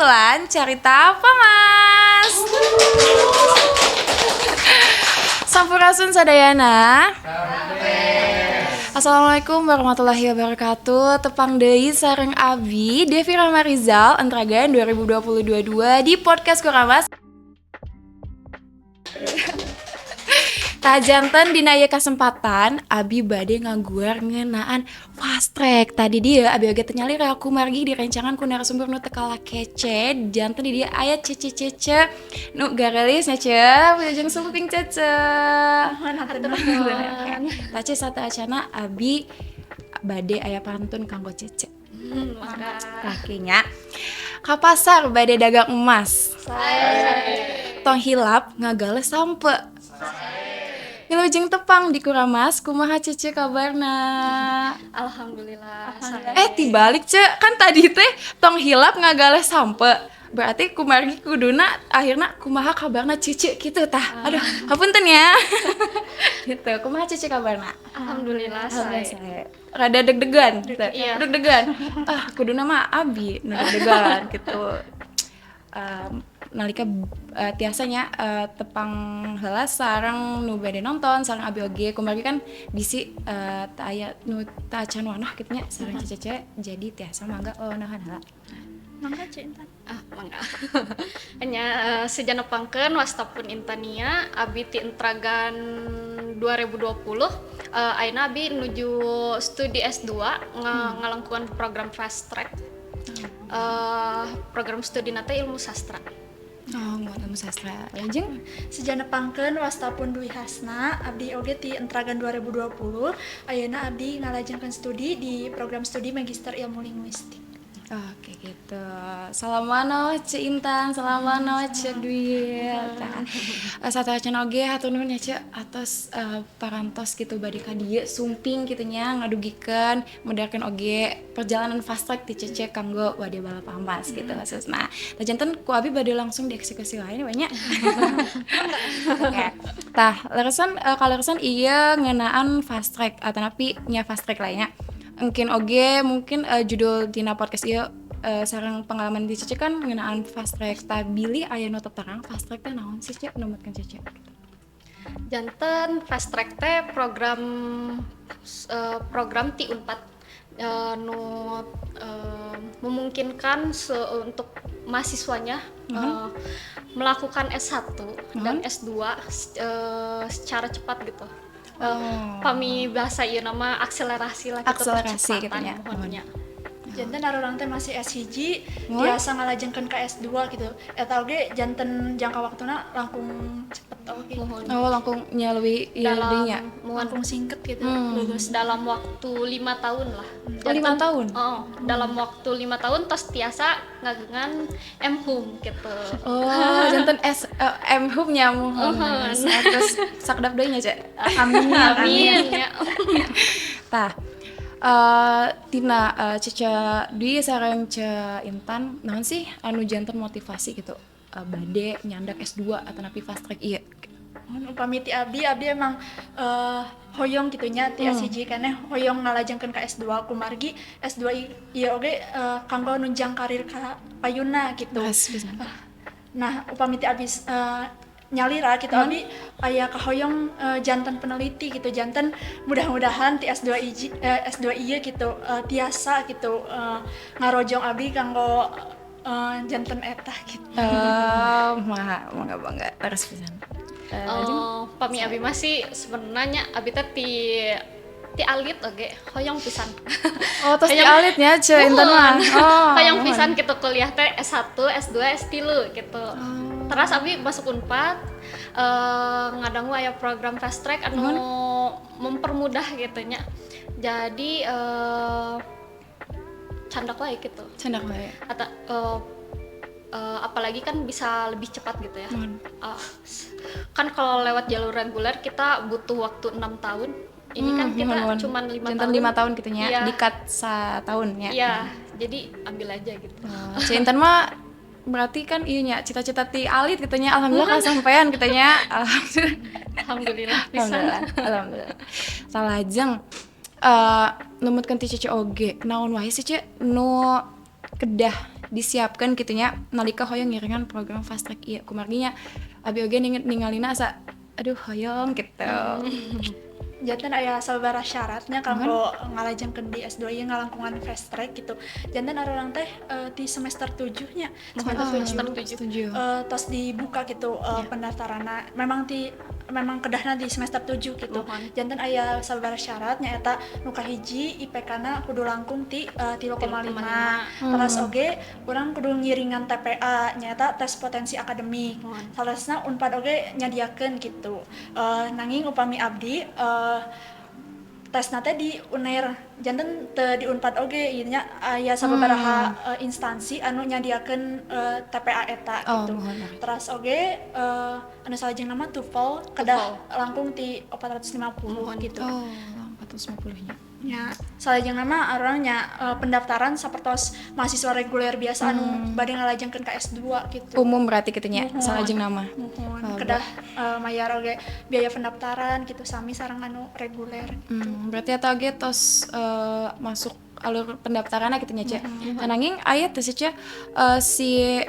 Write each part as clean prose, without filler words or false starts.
kumpulan Carita Pamas. Sampurasun sadayana. Assalamualaikum warahmatullahi wabarakatuh. Tepang deui sareng Abi Devi Rahma Rizal Entragan 2022 di podcast Kuramas. Janten dina ieu kasempatan Abi bade ngaguar ngeunaan fast track. Tadi dia Abi oge teu nyalir aku margi direncangan ku narasumber nu teu kalah kece. Janten di dia aya Cece nu garelis nya ce. Wilujeng suping Cece. Tace satu acana Abi bade aya pantun kanggo Cece. Kakinya ka pasar bade dagang emas. Tong hilap ngagale sampe. Wilujeng tepang di Kuramas, kumaha Cece kabarna? Alhamdulillah. Tibalik Ce, kan tadi teh tong hilap ngagale sampe. Berarti kumargi kuduna akhirna kumaha kabarna Cece gitu tah. Aduh, hapunten ya. Gitu, kumaha Cece kabarna? Alhamdulillah. Saya rada deg-degan gitu. Iya. Deg-degan. Kuduna mah Abi nu deg-degan gitu. Nalika tiasanya tepang heula sareng nu bade nonton sareng Abi oge kumargi kan bisi teu aya nu teu acan wanah kitu nya sareng Cece jadi tiasa mangga wawanehan heula. Mangga Intan. Mangga. Hanya sejanepangkeun wastapun Intania Abi ti Entragan 2020 ayeuna Abi nuju studi S2 ngalangkuan program fast track. Program studi nate ilmu sastra. Ilmu sastra. Lajeng Sejanepangkeun wastapun Dwi Hasna abdi oge ti Entragan 2020 ayeuna abdi ngalajengkeun studi di program studi Magister Ilmu Linguistik. Oke gitu. Salamano Ce Intan, salamano Ce Dwi. Satu acan oge hatur nuhun ya Ce atos parantos gitu bade ka dieu sumping kitu nya ngadugikeun mudakeun oge perjalanan fast track ti Cece kanggo bade balap amas gitu khususna. Janten ku Abi bade langsung dieksekusi wae banyak. Oke. Tah, leresan ieu ngeunaan fast track atanapi nya fast track lainnya. Mungkin judul tina podcast ieu sareng pengalaman di Cece kan ngeunaan fast track. Tah bilih aya nu teu terang fast track teh naon sih Ce numutkeun Cece? Janten fast track teh program ti Unpad nu memungkinkan untuk mahasiswanya melakukan S1 dan S2 secara cepat gitu. Pami bahasa ieu nama akselerasi lah gitu, Akselerasi gitu nya. Janten arurang teh masih S1 biasa ngalajengkeun ka S2 gitu. Eta oge janten jangka waktuna langkung cepet oge. Langkung nya leuwih ieu deui nya. Langkung singket gitu. Lulus dalam waktu 5 tahun lah. 5 tahun? Dalam waktu 5 tahun tos tiasa ngageungan M.Hum gitu. Janten M.Hum nya mohon. Terus sakdap deui nya Ce. Amin. Ya. Tah tina Cece Dwi sareng Ce Intan naon sih anu janten motivasi gitu bade nyandak S2 atanapi fast track ieu? Upami ti abdi emang hoyong gitu nya ti S1 kana hoyong ngalajengkeun ka S2 kumargi S2 ieu oge kanggo nunjang karir ka payuna gitu. Nah, upami ti abdi nyalira gitu abi aya kahoyong janten peneliti gitu janten mudah-mudahan ti S2 ieu gitu tiasa gitu ngarojong abi kanggo janten eta gitu. Mangga bangga terus pisan. Pami abi masih sebenarnya abi teh ti alit oge hoyong pisan. Terus di alit nya Ce Intan mah. Hoyong pisan gitu kuliah teh S1, S2, S3 gitu. Terus abi masuk Unpad ngadangu aya program fast track anu mempermudah gitu nya. Jadi candak wae gitu. Candak wae. Apalagi kan bisa lebih cepat gitu ya. Kan kalau lewat jalur reguler kita butuh waktu 6 tahun. Ini kan kita cuma 5 tahun. 5 tahun gitu nya, iya. Dikat setahun ya. Iya, jadi ambil aja gitu. Ce Intan mah berarti kan iya nya cita-cita ti alit gitu nya alhamdulillah kasampean gitu nya. Alhamdulillah pisan. Alhamdulillah. Salajeng numutkeun ti Cece oge naon wae sih Ce nu kedah disiapkan gitunya nalika hoyong ngiringan program fast track ieu kumarginya abi oge ningalina asa aduh hoyong gitu. Jantan aya sababaraha syaratnya kanggo ngalajengkeun di S2 ieu ngalangkungan fast track gitu. Jantan arurang teh di semester 7-nya. Semester 7. Setuju. Tos dibuka gitu pendaftaranna. Memang kedahna di semester 7 gitu. Jantan aya sababaraha syarat nyaeta nu kahiji IPK-na kudu langkung ti 3,5. Terus oge urang kudu ngiringan TPA nyaeta tes potensi akademik. Salasna Unpad oge nyadiakeun gitu. Nanging upami abdi tesna teh di UNER janten teu di Unpad oge ieu nya aya sababaraha instansi anu nyadiakeun TPA eta gitu. Terus oge anu salajengna mah TOEFL kedah langkung ti 450 gitu. 450 nya. Ya, salajengna mah arurangnya pendaftaran sapertos mahasiswa reguler biasa anu bade ngalajengkeun ka S2 gitu. Umum berarti kitunya salajeng nama. Kedah mayar oge biaya pendaftaran gitu sami sareng anu reguler. Berarti eta oge tos masuk alur pendaftaranna kitu nya Ce. Nanging aya teh Ce si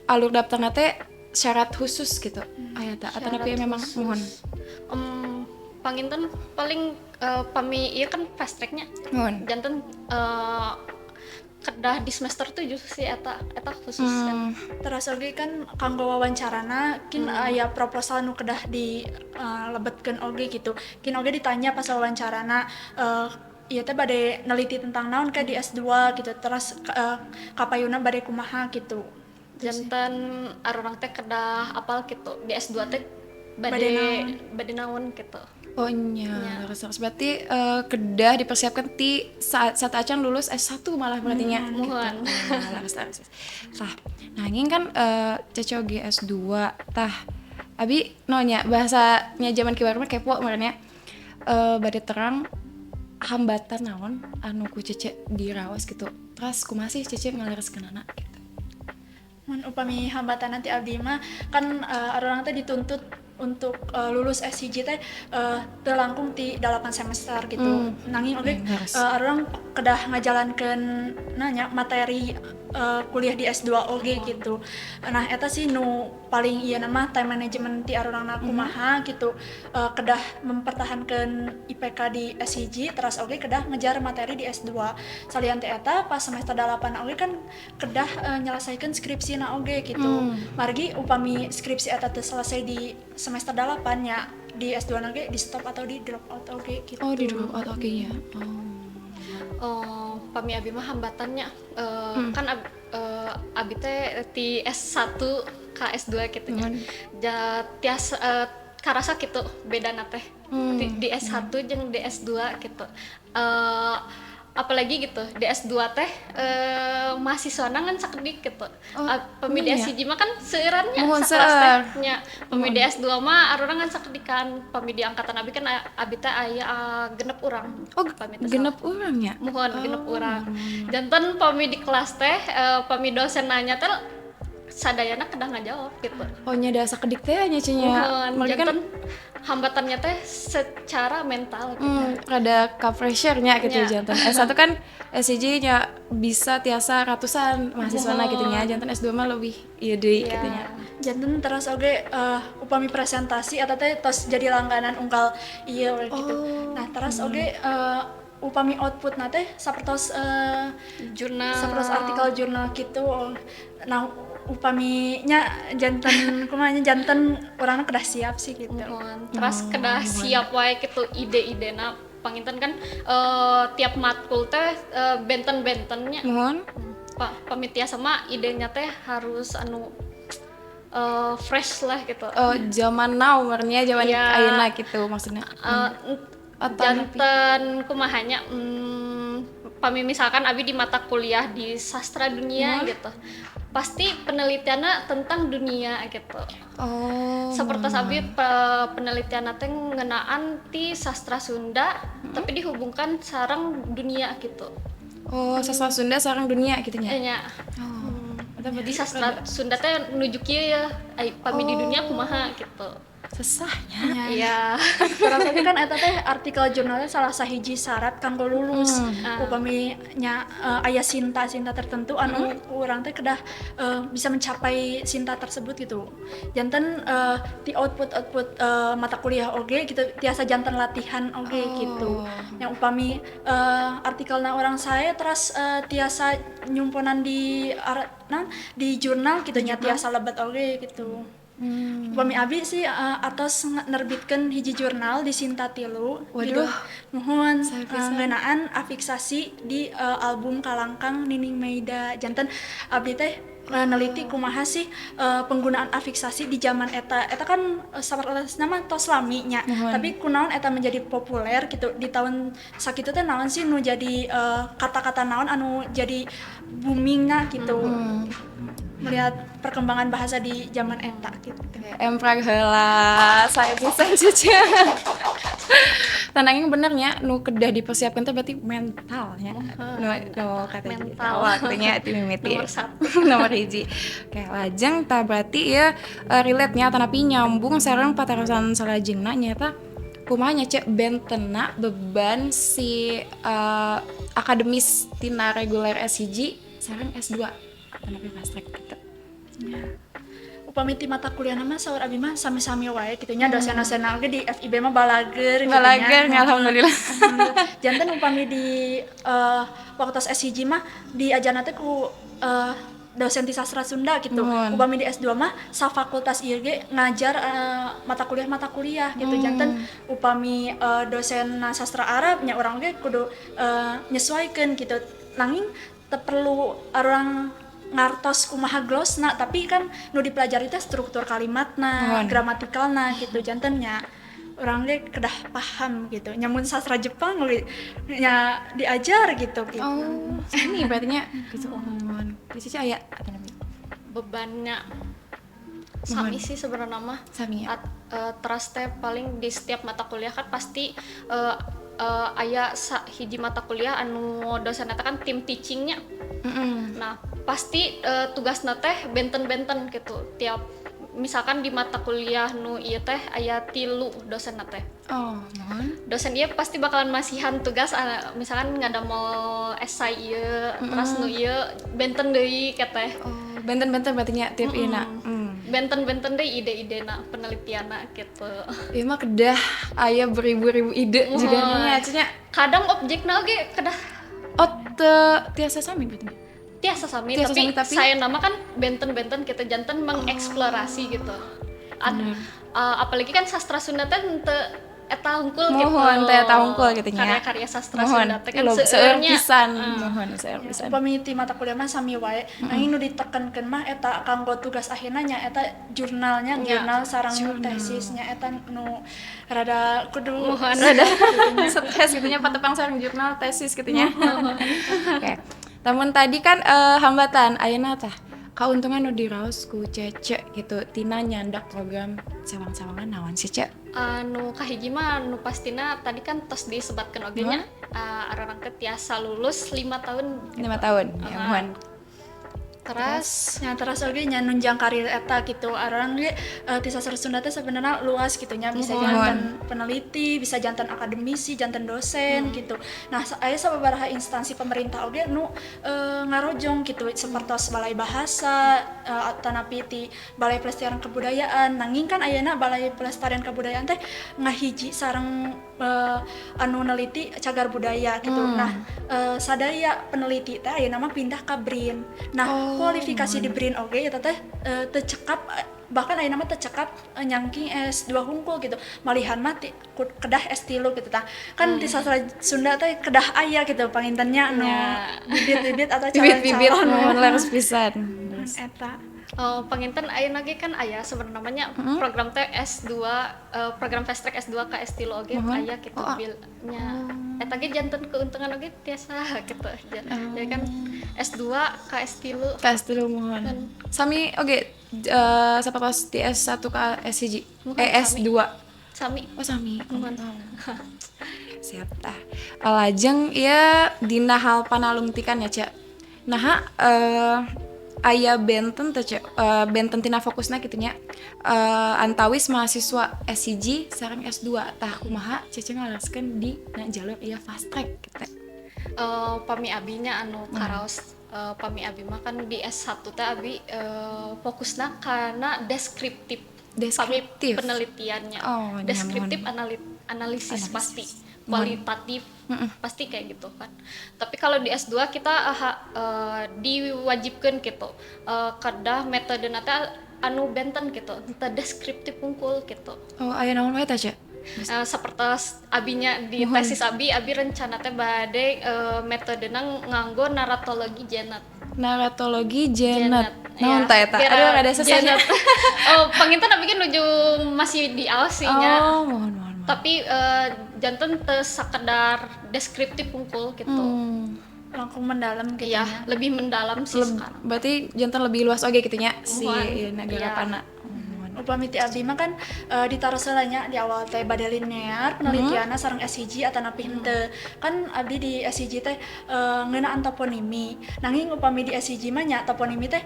alur daftarna teh syarat khusus gitu. Aya teh atau tapi memang mohon. Panginten paling pami ieu kan fast track-nya. Mohon. Janten kedah di semester 7 sih eta khusus kan. Terus oge kan kanggo wawancarana kin aya proposal nu kedah di lebetkeun oge gitu. Kin oge ditanya pas wawancarana ieu teh bade neliti tentang naon ka di S2 gitu. Terus kapayuna bade kumaha gitu. Janten arurang teh kedah apal gitu. Di S2 teh bade naon gitu. Oh nya, berarti kedah dipersiapkan ti saat acan lulus S1 malah berarti nya. Mohon. Tah, nanging kan Cece oge S2 tah. Abi nonya bahasanya zaman kieu mah kepo maranya. Bade terang hambatan naon anu ku Cece diraos gitu. Terus kumaha sih Cece ngalereskeunana gitu. Mun upami hambatan nanti abdi mah kan arurang teh dituntut untuk lulus S1 teh teu langkung ti 8 semester gitu. Nanging oge arurang kedah ngajalankeun nanya materi kuliah di S2 oge gitu. Nah eta sih nu paling ieu nama time management ti arurangna kumaha gitu. Kedah mempertahankeun IPK di S1 terus oge kedah ngejar materi di S2. Salian teh eta pas semester 8 oge kan kedah nyelesaikeun skripsina oge gitu. Margi upami skripsi eta teu selesai di semester 8 nya di S2 oge di stop atau di drop out oge gitu. Oh, di drop out oge ya. Pami abi mah hambatannya kan abi teh ti S1 ka S2 gitu nya. Tias karasa gitu bedana teh. Di S1 jeung di S2 gitu. Apalagi gitu di S2 teh mahasiswana kan sakedik gitu. Pemi di S1 mah kan seueurannya sakelas tehnya. Pemi di S2 mah arurang kan sakedikan. Pemi di angkatan abi kan abi teh aya 6 urang. Oh, 6 urang nya. Mohon 6 urang. Janten pemi di kelas teh pemi dosen nanya teh sadayana kedah ngajawab gitu. Oh nya da sakedik teh nya cenah. Janten hambatannya teh secara mental gitu. Rada ka pressure-nya gitu janten. S1 kan SCJ nya bisa tiasa ratusan mahasiswana gitu nya. Janten S2 mah lebih ieu deui gitu nya. Janten terus oge upami presentasi eta teh tos jadi langganan ungkal ieu gitu. Nah, terus oge upami outputna teh sapertos jurnal, sapertos artikel jurnal gitu. Nah, upaminya janten kumanya janten urangna kedah siap sih gitu. Terus kedah siap wae gitu ide-idena panginten kan tiap matkul teh benten-bentennya. Mohon Pamitia sama idenya teh harus anu fresh lah gitu. Zaman now marnya zaman ayeuna gitu maksudnya. Janten kumahanya pami misalkan abi di mata kuliah di sastra dunia gitu. Pasti penelitiannya tentang dunia gitu. Seperti abi penelitiannya teh ngenaan ti sastra Sunda tapi dihubungkan sareng dunia gitu. Sastra Sunda sareng dunia gitu nya. Iya. Di sastra Sunda teh nuju kieu ya pami di dunia kumaha gitu. Sesahnya. Iya. Kurang tapi kan eta teh artikel jurnalnya salah sahiji syarat kanggo lulus. Upami nya aya sinta tertentu anu urang teh kedah bisa mencapai sinta tersebut gitu. Janten di output mata kuliah oge gitu tiasa janten latihan oge gitu. Yang upami artikelna orang saya terus tiasa nyumponan di jurnal gitu nya tiasa lebet oge gitu. Upami abi sih atos nerbitkeun hiji jurnal di Sinta tilu. Waduh. Mohon ngeunaan afiksasi di album Kalangkang Nining Meida. Janten abdi teh neliti kumaha sih penggunaan afiksasi di zaman eta kan sapertos nama tos lami nya. Tapi kunaon eta menjadi populer gitu di tahun sakitu teh naon sih nu jadi kata-kata naon anu jadi boomingna gitu. Melihat perkembangan bahasa di zaman eta gitu. Emprag heula saya bisa cuci. Tanangnya benernya nu kedah dipersiapkan tuh berarti mentalnya. Nu kata Mental. waktunya ti mimiti. Nomor 1. Nomor hiji. Kayak lajeng tah berarti ya relate-nya tanapi nyambung sareng patarosan salajengna nyata kumaha nya cek bentena beban si akademis tina reguler S1 sareng S2 tanapi fast track gitu. Upami ti mata kuliah nama saur abi mah sami-sami wae gitu nya dosen-dosen oge di FIB mah balager Balager alhamdulillah. Janten upami di waktu S1 mah diajarna teh ku dosen ti sastra Sunda gitu. Upami di S2 mah safakultas ieu ge ngajar mata kuliah gitu. Janten upami dosen sastra Arab nya urang ge kudu nyesuaikeun gitu. Nanging teu perlu orang ngartos kumaha glosna tapi kan nu dipelajari teh struktur kalimatna, gramatikalna gitu jantennya orang ge kedah paham gitu. Nyamun sastra Jepang nya diajar gitu. Oh, ini berarti nya gitu. Bisa sih aya apa namanya? Bebannya sami sih sebenarnya mah. Sami ya. Trust teh paling di setiap mata kuliah kan pasti aya hiji mata kuliah anu dosen eta kan tim teachingnya. Nah pasti tugasna teh benten-benten gitu tiap misalkan di mata kuliah nu ieu teh aya 3 dosenna teh. Oh, mohon. Dosen ieu pasti bakalan masihan tugas misalkan ngadamel esai ieu terus nu ieu benten deui kateh. Oh, benten-benten berarti nya tiap ina. Benten-benten deui ide-idena penelitianna gitu. Ieu mah kedah aya beribu-ribu ide juga nya nya. Kadang objekna oge kedah Oh, tiasa sami berarti. tiasa sami Tiasa tapi, sami, tapi saya nama kan benten-benten kita jantan mengeksplorasi gitu. Apalagi kan sastra Sunda teh henteu eta hungkul gitu. Mohon teh eta hungkul gitu nya. Karya-karya sastra Sunda teh kan seueur seueurnya. pisan. Mohon seueur pisan. Upami ti mata kuliah mah sami wae. Nanging nu ditekankeun mah eta kanggo tugas akhirna nya eta jurnalnya, jurnal sareng tesisnya eta nu rada kudu Mohon. Rada stres gitu nya patepang sareng jurnal tesis gitu nya. Oke. Namun tadi kan hambatan ayeuna tah kauntungan nu diraos ku Cece gitu tina nyandak program sawang-sawangan naon sih Ce? Nu kahiji mah nu pastina tadi kan tos disebatkeun oge nya arurang teh tiasa lulus 5 tahun. 5 tahun. Ya mohon. Terus terus oge nya nunjang karir eta gitu. Arurang ge ti sastra Sunda teh sebenarnya luas gitu nya bisa jantan peneliti, bisa jantan akademisi, jantan dosen gitu. Nah, aya sababaraha instansi pemerintah oge nu ngarojong gitu sapertos Balai Bahasa tanapi ti Balai Pelestarian Kebudayaan. Nanging kan ayeuna Balai Pelestarian Kebudayaan teh ngahiji sareng anu neliti cagar budaya gitu. Nah, sadaya peneliti teh ayeuna mah pindah ka BRIN. Nah, kualifikasi di BRIN oge eta teh teu cekap bahkan ayeuna mah teu cekap nyangking S2 hungkul gitu. Malihan mah kedah S3 gitu tah. Kan di sastra Sunda teh kedah aya gitu pangintennya anu bibit-bibit atau Bibit-bibit calon-calon leres pisan. eta. panginten ayeuna ge kan aya sebenarnya namanya program teh S2 program fast track S2 ka S3 oge aya kitu bilnya. Eta ge janten keuntungan oge tiasa gitu. Jadi kan S2 ka S3. Tes dulu mohon. Sami oge sapatos di S1 ka S1. S2. Sami. Oh sami. Mohon. Siap tah. Lajeng ya dina hal panalungtikan ya Cak. Nah aya benten teh benten tina fokusna kitu nya antawis mahasiswa SCG sareng S2 tah kumaha Cece ngalaskeun di jalur ieu fast track kitu. Pami abinya anu karaos pami abi mah kan di S1 teh abi fokusna kana deskriptif. Pami penelitiannya. Deskriptif analisis pasti. Kualitatif pasti kayak gitu kan. Tapi kalau di S2 kita diwajibkan gitu kedah metode nata anu benten gitu teu deskriptif unggul gitu. Aya naon wae tah Cek? Seperti abinya di tesis abi rencana teh bade metodena nganggo naratologi genet. Naon tah eta? Aduh ada sesanya. Panginten abi kan nuju masih di aos sih nya. Mohon. Tapi janten teu sakedar deskriptif unggul gitu. Langsung mendalam gitu Iya, nya. lebih mendalam sih sekarang. Berarti jantan lebih luas oge kitu nya si Iya. nagarapanna. Upami ti abdi mah kan ditaruh selanya di awal teh bade linear penelitianna sareng SCG atanapi henteu. Kan abdi di SCG teh ngeunaan toponimi. Nanging upami di SCG mah nya toponimi teh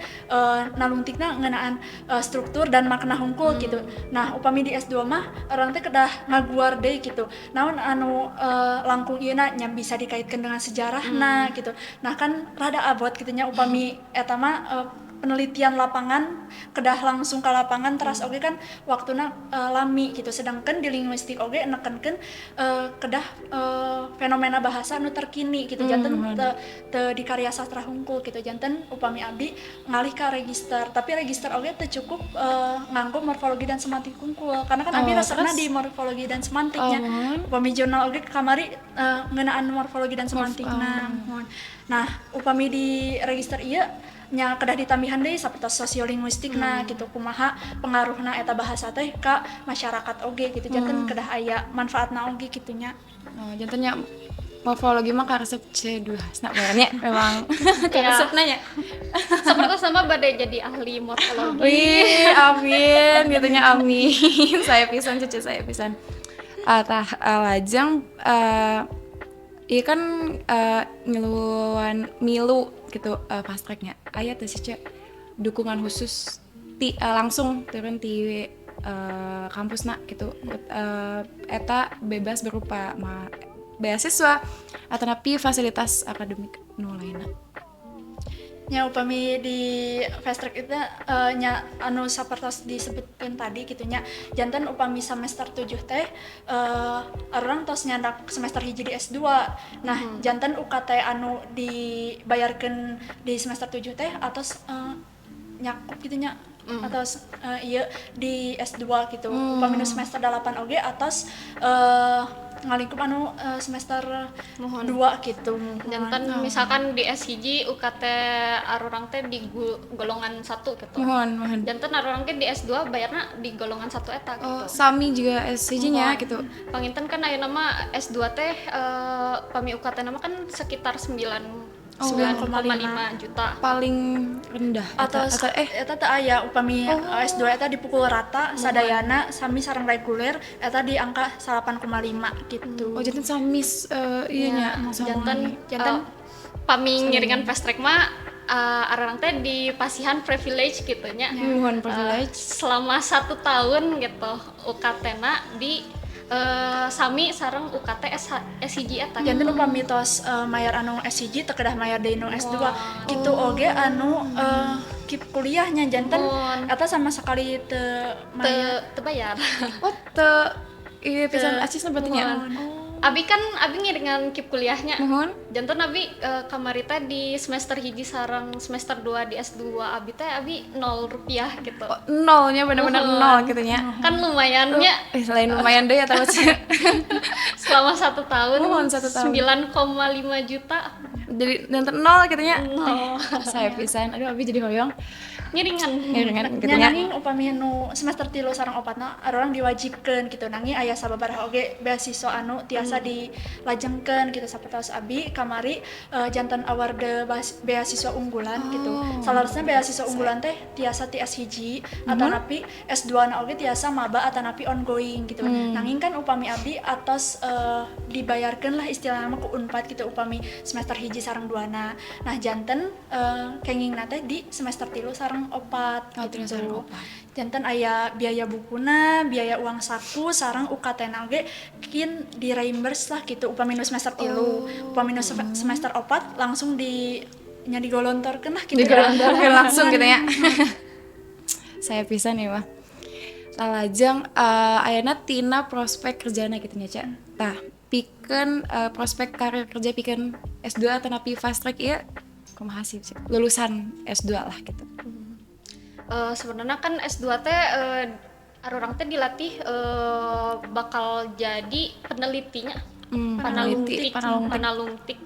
nalungtikna ngeunaan struktur dan makna hungkul gitu. Nah, upami di S2 mah orang teh kedah ngaguar deui gitu. Naon anu langkung ieu nya bisa dikaitkan dengan sejarahna gitu. Nah, kan rada abot kitu nya upami eta mah penelitian lapangan kedah langsung ke lapangan teras oge kan waktuna lami gitu, sedangkan di linguistik oge nekenkeun kedah fenomena bahasa nu terkini gitu. Janten teu di karya sastra hungkul gitu. Janten upami abdi ngalih ka register, tapi register oge teu cukup nganggo morfologi dan semantik hungkul karena kan abdi resepna di morfologi dan semantiknya. Upami jurnal oge kamari ngeunaan morfologi dan semantikna. Nah, upami di register ieu nya kedah ditambihan deui sapertos sosiolinguistikna gitu, kumaha pengaruhna eta bahasa teh ka masyarakat oge gitu. Janten kedah aya manfaatna oge kitu nya. Jantannya morfologi mah karesep C2 hasna barannya memang karesepna nya. Seperti sama badai jadi ahli morfologi. Wih, amin gitu nya amin. Saya pisan Cece, saya pisan. Tah lajang iya kan ngeluan milu gitu fast tracknya aya teh sih Cek dukungan khusus langsung turun di kampusna gitu eta bebas berupa beasiswa atanapi fasilitas akademik nu lainna. Nya upami di fast track itu nya anu sapertos disebutkeun tadi gitu nya janten upami semester 7 teh orang tos nyandak semester hiji di S2. Nah, janten UKT anu dibayarkeun di semester 7 teh atos nyakup gitu nya atos ieu di S2 gitu. Upami semester 8 oge atos ngalingkup anu semester 2 gitu. Jantan misalkan di SCG UKT arurang teh di golongan 1 gitu. Mohon. Jantan arurang teh di S2 bayarna di golongan 1 eta gitu. Sami juga SCG-nya gitu. Panginten kan aya nama S2 teh pami UKT nama kan sekitar 9,5 juta. Paling rendah Atau eta teh aya upami S2 eta dipukul rata sadayana sami sareng reguler eta di angka 8,5 gitu. jantan samis iya nya Jantan pami ngiringan fast track mah arang teh di pasihan privilege gitu nya. Mohon privilege. Selama 1 tahun gitu UKT-na di sami sareng UKT SCG eta. janten upami tos mayar anu SCG teu kedah mayar deui nu S2 kitu oge anu kip kuliahnya janten eta sama sekali teu bayar. Iya pisan acisna berarti nya. Abi ngiringan kip kuliahnya. Mohon. Janten abi kamari teh di semester hiji sareng semester 2 di S2 abi teh abi 0 rupiah gitu. Nolnya bener-bener nol gitu nya. Kan lumayannya Selain lumayan deh ya tahu sih. selama 1 tahun, Mohon 1 tahun. 9,5 juta. Jadi dan nol gitu nya. Saya pisan. Aduh abi jadi hoyong. ngiringan. Ngiringan gitu nya nya. nanging upami nu semester 3 sareng 4 orang diwajibkeun gitu nanging aya sababaraha oge beasiswa anu tiasa dilajengkeun gitu sapertos abi kamari janten award beasiswa unggulan gitu. Salarosna beasiswa unggulan teh tiasa ti S1 atanapi S2 na oge tiasa maba atanapi ongoing gitu. Nanging kan upami abi atos dibayarkeun lah istilahna mah ku Unpad gitu upami semester 1 sareng 2na. Nah janten kengingna teh di semester 3 sareng 4 Oh, terus sareng opat. janten aya biaya bukuna, biaya uang saku, sareng UKT-na oge kin di reimburse lah gitu upami nu semester 3, upami nu semester 4 langsung nya digolontorkeun lah gitu. Digolontorkeun langsung gitu ya. Saya pisan nih mah. Salajeng ayeuna tina prospek kerjana gitu nya, Ca. Tah, pikeun prospek karir kerja pikeun S2 atanapi fast track ieu kumaha sih, Ca? Lulusan S2 lah gitu. Sebenarnya kan S2 teh orang teh dilatih bakal jadi penelitinya. Panalungtik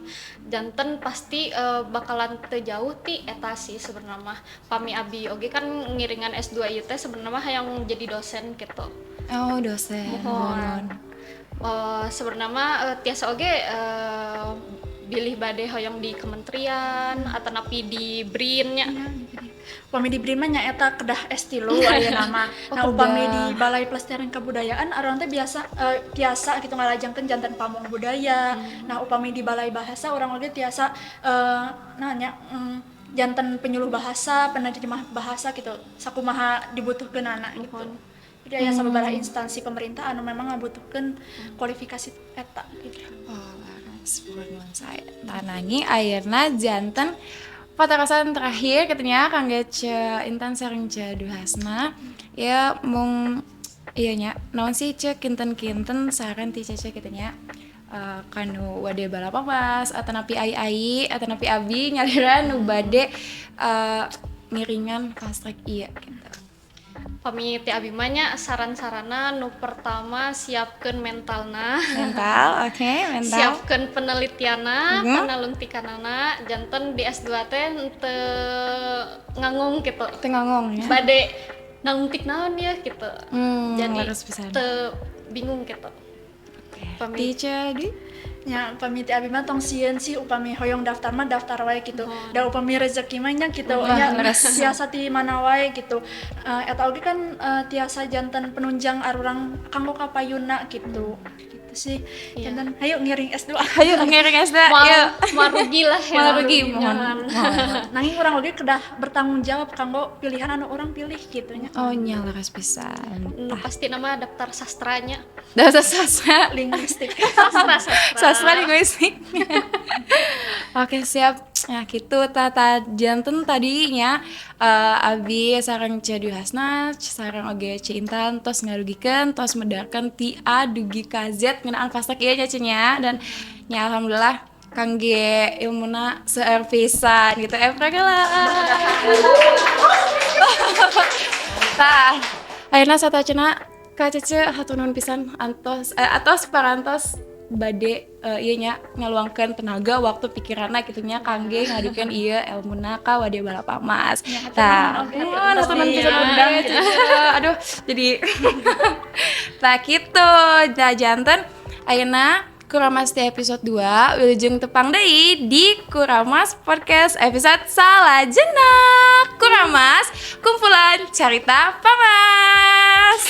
janten pasti bakalan teu jauh ti eta sih sebenarnya mah. Pami abi oge kan ngiringan S2 ieu teh sebenarnya mah yang jadi dosen gitu. Oh, dosen. Mohon. Sebenarnya mah tiasa oge bilih bade hoyong di kementerian atanapi di BRIN nya. Upami di BRIN mah nya eta kedah S3 aya nama. Nah upami di Balai Pelestarian Kebudayaan orang teh biasa tiasa gitu ngalajengkeun janten pamong budaya. Nah upami di Balai Bahasa orang oge tiasa janten penyuluh bahasa, penerjemah bahasa gitu. Sakumaha dibutuhkeunana gitu. Jadi aya sababaraha instansi pemerintah anu memang ngabutuhkeun kualifikasi eta gitu. Oh, laras bukan saya. Tanangi ayeuna janten patarasan terakhir katanya kangge Intan sareng Duhasna ya mung ieu nya naon sih kinten-kinten saran ti Cece kitu nya kanu wade balap pas atanapi ai atanapi abi nyalira nu bade ngiringan fast track ieu gitu. Pami ti abi mah nya saran-sarana nu pertama siapkeun mental, Oke, mental. siapkeun penelitianna, panalungtikanana, janten di S2 teh teu ngangung gitu. Teu ngangong ya. Bade nalungtik naon ya gitu. Jadi Laras pisan. teu bingung gitu. Pami Teacher di Nya upami ti abi mah tong sieun sih upami hoyong daftar mah daftar wae gitu. Da upami rezeki mah nya gitu nya tiasa ti mana wae gitu. Eta oge kan tiasa janten penunjang arurang kanggo kapayuna gitu. Gitu sih. Janten hayu ngiring S2. Hayu ngiring SD marugi lah ya. Marugi mohon. Nanging urang oge kedah bertanggung jawab kanggo pilihan anu urang pilih gitu nya. Oh nya laras pisan. Pasti nama daftar sastranya. Dasar sastra Linguistik. sastra linguistik. Oke siap. Nah gitu tata janten tadinya abi sareng Duhasna sareng oge Intan tos ngarugikeun tos medarkan ti A dugi ka Z ngeunaan fast track ieu nya cenah dan nya alhamdulillah kangge ilmuna seueur pisan gitu lah. Tah ayeuna satacena Ka Cece hatur nuhun pisan atos parantos bade ieu nya ngaluangkeun tenaga waktu pikiranna kitu nya kangge ngadukeun ieu elmuna ka wade balap mas. Tah, hatur nuhun pisan undang aduh jadi tah kitu da janten ayeuna Kuramas di episode 2 wilujeng tepang deui di Kuramas Podcast episode Salajengna. Kuramas kumpulan carita pamas.